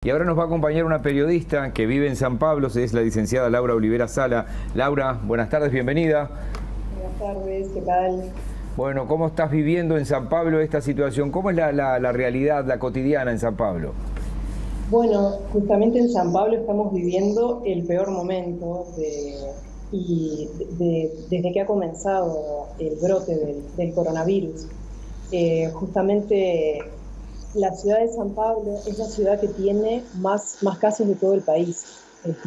Y ahora nos va a acompañar una periodista que vive en San Pablo, es la licenciada Laura Olivera Sala. Laura, buenas tardes, bienvenida. Buenas tardes, ¿qué tal? Bueno, ¿cómo estás viviendo en San Pablo esta situación? ¿Cómo es la realidad, la cotidiana en San Pablo? Bueno, justamente en San Pablo estamos viviendo el peor momento desde que ha comenzado el brote del coronavirus. Justamente la ciudad de San Pablo es la ciudad que tiene más casos de todo el país,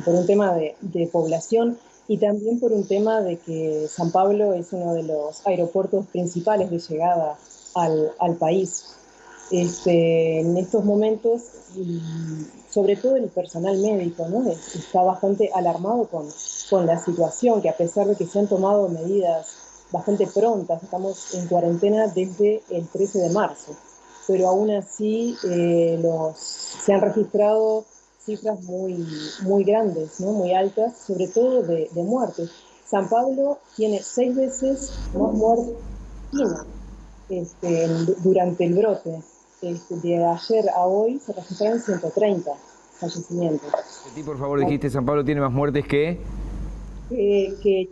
por un tema de población y también por un tema de que San Pablo es uno de los aeropuertos principales de llegada al país. En estos momentos, sobre todo el personal médico, ¿no? Está bastante alarmado con la situación, que a pesar de que se han tomado medidas bastante prontas, estamos en cuarentena desde el 13 de marzo, pero aún así se han registrado cifras muy grandes, ¿no? Muy altas, sobre todo de muertes. San Pablo tiene 6 veces más muertes que China durante el brote. De ayer a hoy se registraron 130 fallecimientos. Por favor, dijiste San Pablo tiene más muertes que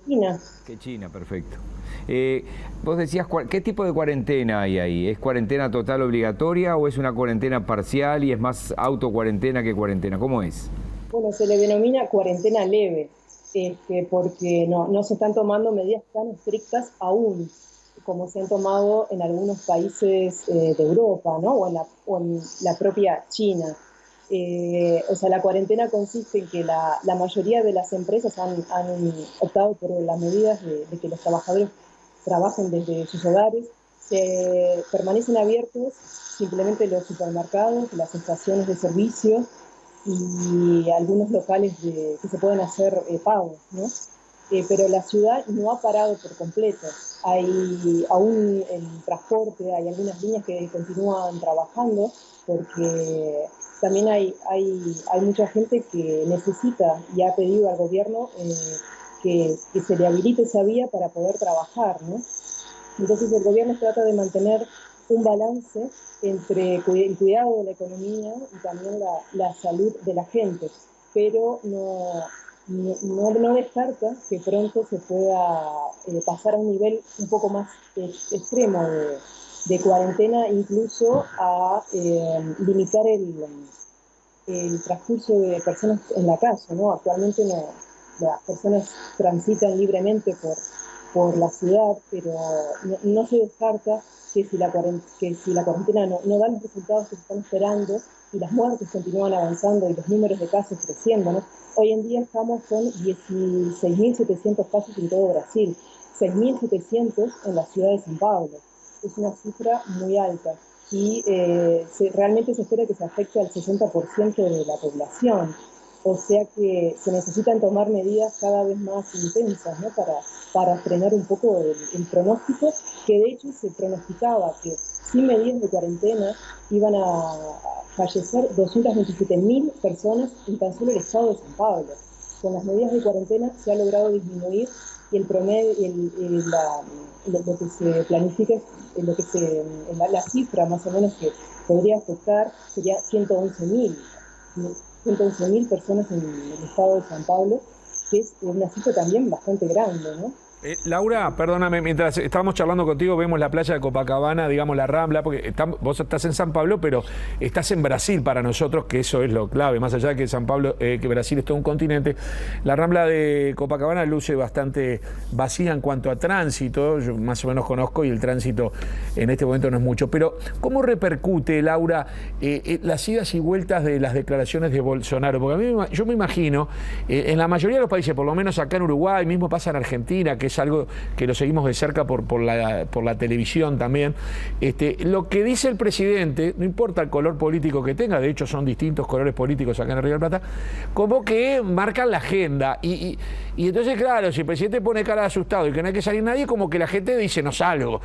China. Que China, perfecto. Vos decías, ¿qué tipo de cuarentena hay ahí? ¿Es cuarentena total obligatoria o es una cuarentena parcial y es más autocuarentena que cuarentena? ¿Cómo es? Bueno, se le denomina cuarentena leve, porque no se están tomando medidas tan estrictas aún, como se han tomado en algunos países de Europa, ¿no? o en la propia China. O sea, la cuarentena consiste en que la mayoría de las empresas han optado por las medidas de que los trabajadores trabajen desde sus hogares. Permanecen abiertos simplemente los supermercados, las estaciones de servicio y algunos locales que se pueden hacer pagos, ¿no? Pero la ciudad no ha parado por completo. Hay aún el transporte, hay algunas líneas que continúan trabajando porque también hay mucha gente que necesita y ha pedido al gobierno que se le habilite esa vía para poder trabajar, ¿no? Entonces el gobierno trata de mantener un balance entre el cuidado de la economía y también la salud de la gente, pero no descarta que pronto se pueda pasar a un nivel un poco más extremo de cuarentena, incluso a limitar el transcurso de personas en la calle, ¿no? Actualmente las personas transitan libremente por la ciudad, pero no se descarta que si la cuarentena no da los resultados que se están esperando y las muertes continúan avanzando y los números de casos creciendo, ¿no? Hoy en día estamos con 16.700 casos en todo Brasil, 6.700 en la ciudad de San Pablo. Es una cifra muy alta y realmente se espera que se afecte al 60% de la población. O sea que se necesitan tomar medidas cada vez más intensas, ¿no? para frenar un poco el pronóstico, que de hecho se pronosticaba que sin medidas de cuarentena iban a fallecer 227.000 personas en tan solo el estado de San Pablo. Con las medidas de cuarentena se ha logrado disminuir y el promedio, lo que se planifica, la cifra más o menos que podría afectar sería 111.000 personas en el estado de San Pablo, que es una cifra también bastante grande, ¿no? Laura, perdóname, mientras estábamos charlando contigo vemos la playa de Copacabana, digamos la Rambla, porque vos estás en San Pablo, pero estás en Brasil para nosotros, que eso es lo clave, más allá de que San Pablo, que Brasil es todo un continente. La Rambla de Copacabana luce bastante vacía en cuanto a tránsito, yo más o menos conozco y el tránsito en este momento no es mucho, pero ¿cómo repercute, Laura, las idas y vueltas de las declaraciones de Bolsonaro? Porque yo me imagino, en la mayoría de los países, por lo menos acá en Uruguay, mismo pasa en Argentina, que es algo que lo seguimos de cerca por la televisión también. Lo que dice el presidente, no importa el color político que tenga, de hecho son distintos colores políticos acá en Río de la Plata, como que marcan la agenda. Y entonces, claro, si el presidente pone cara de asustado y que no hay que salir nadie, como que la gente dice no salgo.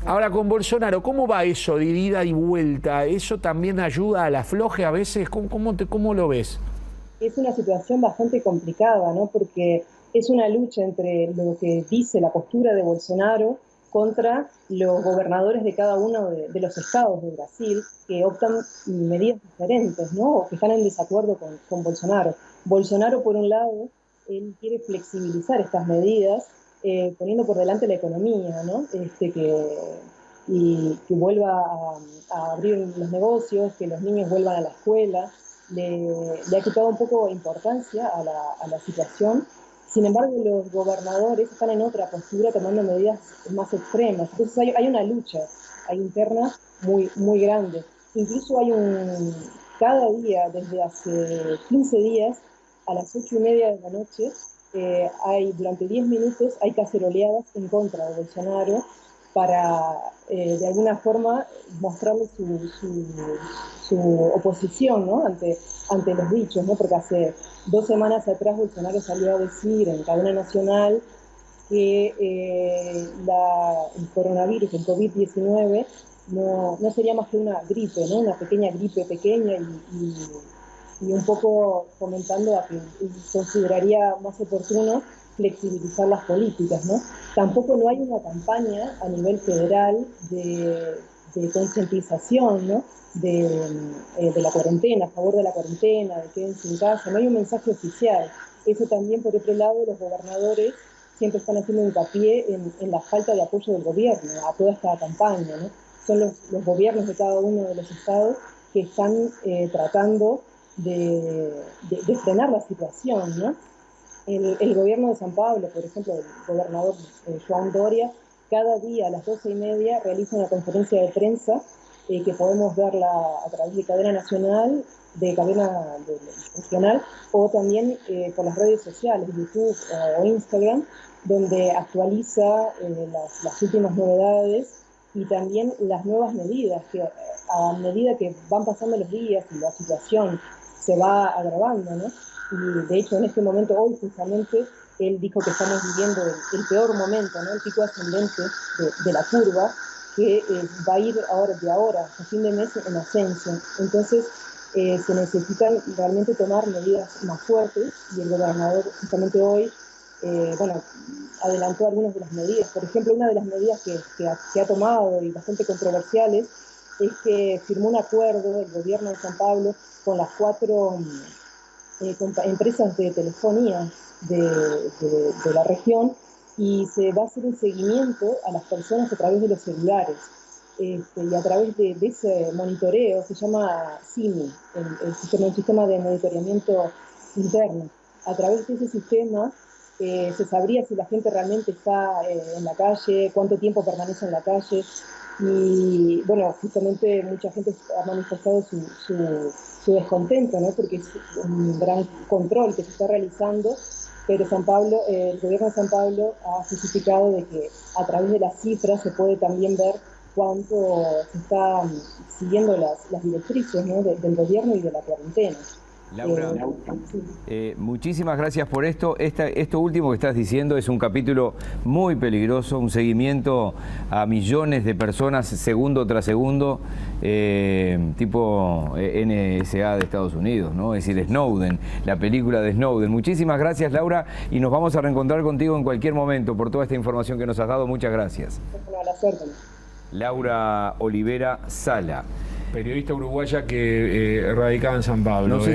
Ahora con Bolsonaro, ¿cómo va eso de ida y vuelta? ¿Eso también ayuda al afloje a veces? ¿Cómo lo ves? Es una situación bastante complicada, ¿no? Porque es una lucha entre lo que dice la postura de Bolsonaro contra los gobernadores de cada uno de los estados de Brasil, que optan medidas diferentes, ¿no? O que están en desacuerdo con Bolsonaro. Bolsonaro, por un lado, él quiere flexibilizar estas medidas, poniendo por delante la economía, ¿no? Y que vuelva a abrir los negocios, que los niños vuelvan a la escuela. Le ha quitado un poco de importancia a la situación. Sin embargo, los gobernadores están en otra postura, tomando medidas más extremas. Entonces hay una lucha interna muy grande. Incluso cada día, desde hace 15 días, a las 8:30 de la noche, durante 10 minutos hay caceroleadas en contra de Bolsonaro para, de alguna forma, mostrarle su oposición, ¿no? ante los dichos, ¿no? Porque hace 2 semanas atrás Bolsonaro salió a decir en cadena nacional que el coronavirus, el COVID-19, no sería más que una gripe, ¿no? Una pequeña gripe pequeña y un poco comentando a que consideraría más oportuno flexibilizar las políticas, ¿no? Tampoco no hay una campaña a nivel federal de concientización, ¿no? de la cuarentena, a favor de la cuarentena, de quédense en casa. No hay un mensaje oficial. Eso también, por otro lado, los gobernadores siempre están haciendo hincapié en la falta de apoyo del gobierno a toda esta campaña, ¿no? Son los gobiernos de cada uno de los estados que están tratando de frenar la situación, ¿no? El gobierno de San Pablo, por ejemplo, el gobernador João Doria, cada día a las 12:30 realiza una conferencia de prensa que podemos verla a través de cadena nacional, de cadena regional, o también por las redes sociales, YouTube o Instagram, donde actualiza las últimas novedades y también las nuevas medidas, que a medida que van pasando los días y la situación se va agravando, ¿no? Y de hecho en este momento, hoy justamente, él dijo que estamos viviendo el peor momento, ¿no? El pico ascendente de la curva, que va a ir de ahora a fin de mes en ascenso. Entonces se necesitan realmente tomar medidas más fuertes, y el gobernador justamente hoy adelantó algunas de las medidas. Por ejemplo, una de las medidas que ha tomado, y bastante controversiales, es que firmó un acuerdo el gobierno de San Pablo con las 4 empresas de telefonía de la región, y se va a hacer un seguimiento a las personas a través de los celulares. Y a través de ese monitoreo, se llama SIMI, el sistema de monitoreamiento interno. A través de ese sistema se sabría si la gente realmente está en la calle, cuánto tiempo permanece en la calle. Y bueno, justamente mucha gente ha manifestado su descontento, ¿no? Porque es un gran control que se está realizando, pero el gobierno de San Pablo ha justificado de que a través de las cifras se puede también ver cuánto se está siguiendo las directrices, ¿no? del gobierno y de la cuarentena. Laura, muchísimas gracias por esto. Esto último que estás diciendo es un capítulo muy peligroso, un seguimiento a millones de personas segundo tras segundo, tipo NSA de Estados Unidos, ¿no? Es decir, Snowden, la película de Snowden. Muchísimas gracias, Laura, y nos vamos a reencontrar contigo en cualquier momento por toda esta información que nos has dado. Muchas gracias. Laura Olivera Sala, periodista uruguaya que radicaba en San Pablo. No sé